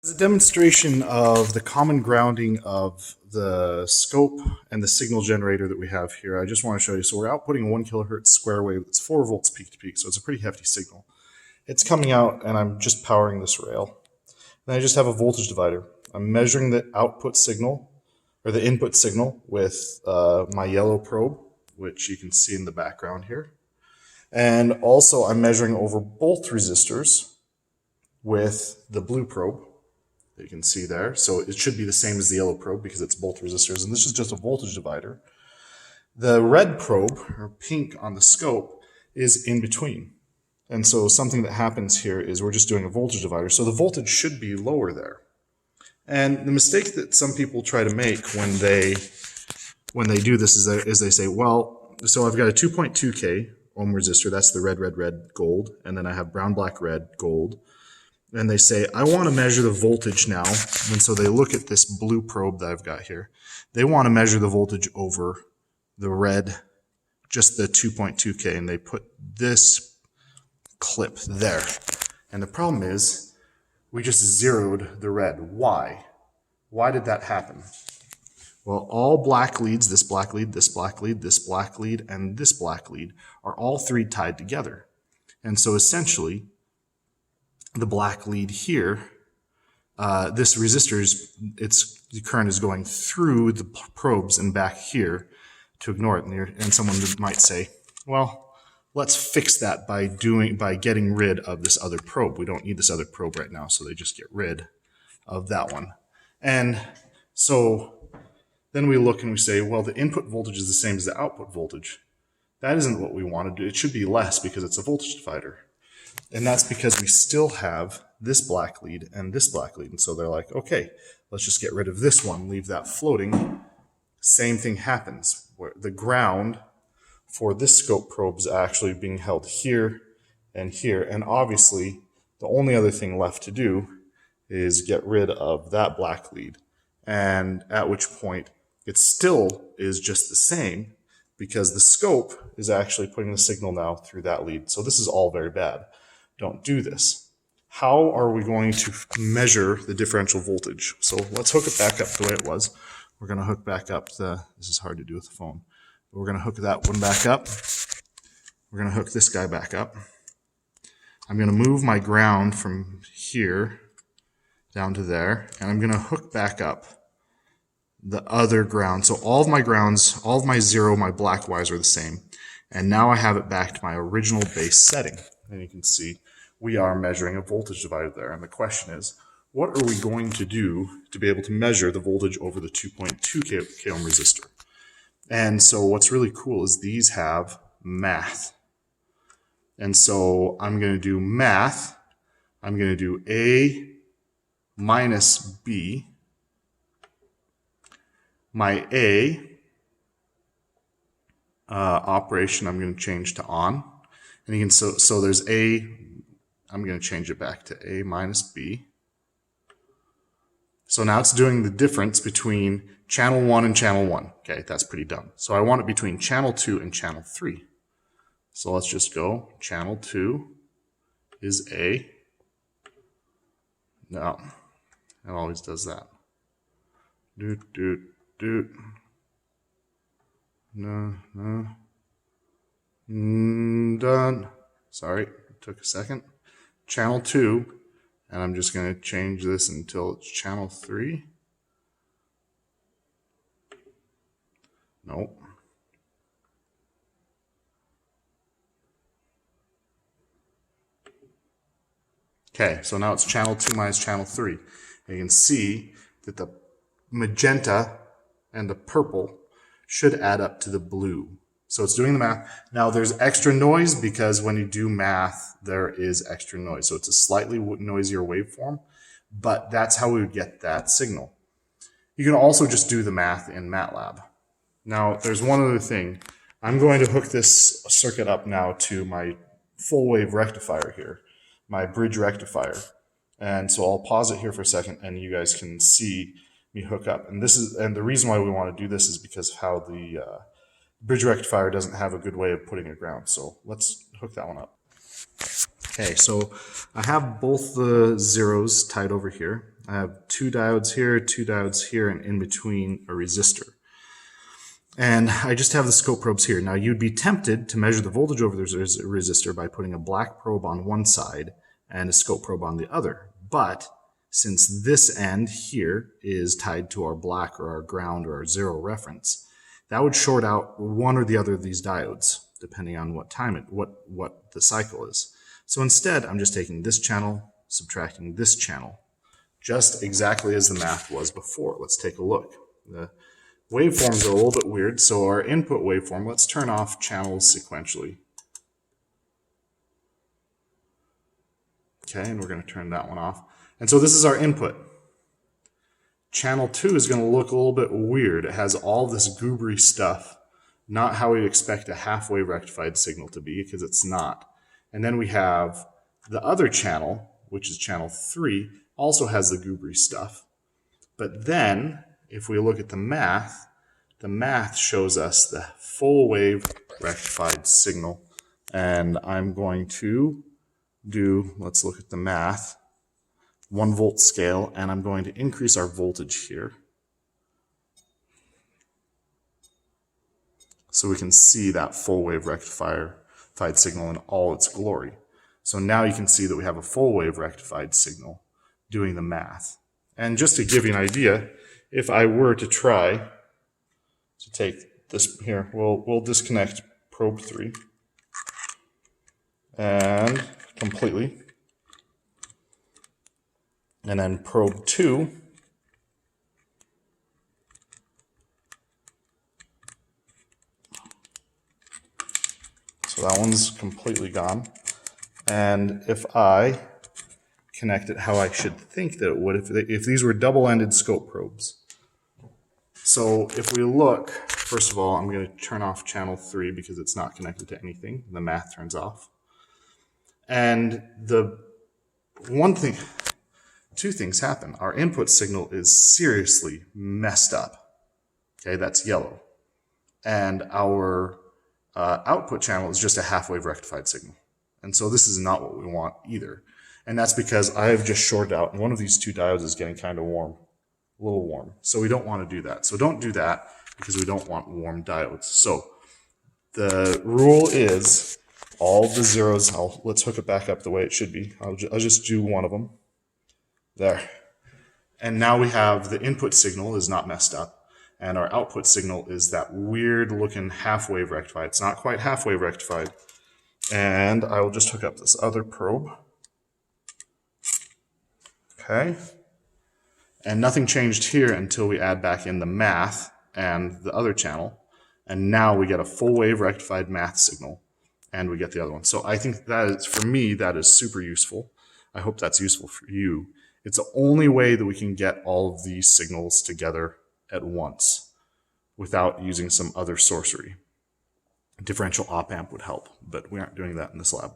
As a demonstration of the common grounding of the scope and the signal generator that we have here, I just want to show you. So we're outputting a 1 kilohertz square wave that's 4 volts peak to peak, so it's a pretty hefty signal. It's coming out, and I'm just powering this rail. Then I just have a voltage divider. I'm measuring the output signal, or the input signal, with my yellow probe, which you can see in the background here. And also I'm measuring over both resistors with the blue probe. You can see there. So it should be the same as the yellow probe because it's both resistors, and this is just a voltage divider. The red probe, or pink on the scope, is in between. And so something that happens here is we're just doing a voltage divider, so the voltage should be lower there. And the mistake that some people try to make when they do this is they say, well, so I've got a 2.2K ohm resistor, that's the red, red, red, gold, and then I have brown, black, red, gold. And they say, I want to measure the voltage now. And so they look at this blue probe that I've got here. They want to measure the voltage over the red, just the 2.2K, and they put this clip there. And the problem is, we just zeroed the red. Why? Why did that happen? Well, all black leads, this black lead, this black lead, this black lead, and this black lead, are all three tied together. And so essentially, the black lead here, this resistor, the current is going through the probes and back here to ignore it. And someone might say, well, let's fix that by getting rid of this other probe. We don't need this other probe right now, so they just get rid of that one. And so then we look and we say, well, the input voltage is the same as the output voltage. That isn't what we want to do. It should be less because it's a voltage divider. And that's because we still have this black lead and this black lead. And so they're like, okay, let's just get rid of this one, leave that floating. Same thing happens, where the ground for this scope probe is actually being held here and here. And obviously, the only other thing left to do is get rid of that black lead. And at which point, it still is just the same because the scope is actually putting the signal now through that lead. So this is all very bad. Don't do this. How are we going to measure the differential voltage? So let's hook it back up the way it was. We're going to hook back up this is hard to do with the phone, but we're going to hook that one back up. We're going to hook this guy back up. I'm going to move my ground from here down to there, and I'm going to hook back up the other ground. So all of my grounds, all of my zero, my black wires are the same. And now I have it back to my original base setting. And you can see we are measuring a voltage divider there. And the question is, what are we going to do to be able to measure the voltage over the 2.2 ohm resistor? And so what's really cool is these have math. And so I'm going to do math. I'm going to do A minus B. My A operation I'm going to change to on. And you can so there's A, I'm going to change it back to A minus B. So now it's doing the difference between channel 1 and channel 1. Okay, that's pretty dumb. So I want it between channel 2 and channel 3. So let's just go, channel 2 is A. No, it always does that. No. Done. Sorry, it took a second. Channel 2, and I'm just going to change this until it's channel 3. Nope. Okay, so now it's channel 2 minus channel 3. And you can see that the magenta and the purple should add up to the blue. So it's doing the math. Now there's extra noise because when you do math, there is extra noise. So it's a slightly noisier waveform, but that's how we would get that signal. You can also just do the math in MATLAB. Now there's one other thing. I'm going to hook this circuit up now to my full wave rectifier here, my bridge rectifier. And so I'll pause it here for a second and you guys can see me hook up. And the reason why we want to do this is because of how the bridge rectifier doesn't have a good way of putting a ground. So let's hook that one up. Okay, so I have both the zeros tied over here. I have 2 diodes here, and in between a resistor. And I just have the scope probes here. Now you'd be tempted to measure the voltage over the resistor by putting a black probe on one side and a scope probe on the other. But since this end here is tied to our black or our ground or our 0 reference, that would short out one or the other of these diodes, depending on what time what the cycle is. So instead, I'm just taking this channel, subtracting this channel, just exactly as the math was before. Let's take a look. The waveforms are a little bit weird, so our input waveform, let's turn off channels sequentially. Okay, and we're going to turn that one off. And so this is our input. Channel 2 is going to look a little bit weird. It has all this goobery stuff, not how we expect a half-wave rectified signal to be, because it's not. And then we have the other channel, which is channel 3, also has the goobery stuff. But then, if we look at the math shows us the full wave rectified signal. And I'm going to do, let's look at the math, 1 volt scale, and I'm going to increase our voltage here so we can see that full wave rectified signal in all its glory. So now you can see that we have a full wave rectified signal doing the math. And just to give you an idea, if I were to try to take this here, we'll disconnect probe 3 and completely, and then probe 2, so that one's completely gone. And if I connect it how I should think that it would, if these were double-ended scope probes. So if we look, first of all, I'm going to turn off channel 3 because it's not connected to anything. The math turns off. And two things happen. Our input signal is seriously messed up. Okay, that's yellow. And our output channel is just a half-wave rectified signal. And so this is not what we want either. And that's because I've just shorted out, and one of these 2 diodes is getting kind of warm, a little warm. So we don't want to do that. So don't do that because we don't want warm diodes. So the rule is all the zeros, let's hook it back up the way it should be. I'll just do one of them. There. And now we have the input signal is not messed up, and our output signal is that weird looking half-wave rectified. It's not quite half-wave rectified. And I will just hook up this other probe. Okay. And nothing changed here until we add back in the math and the other channel. And now we get a full wave rectified math signal, and we get the other one. So I think that is, for me, that is super useful. I hope that's useful for you. It's the only way that we can get all of these signals together at once without using some other sorcery. A differential op amp would help, but we aren't doing that in this lab.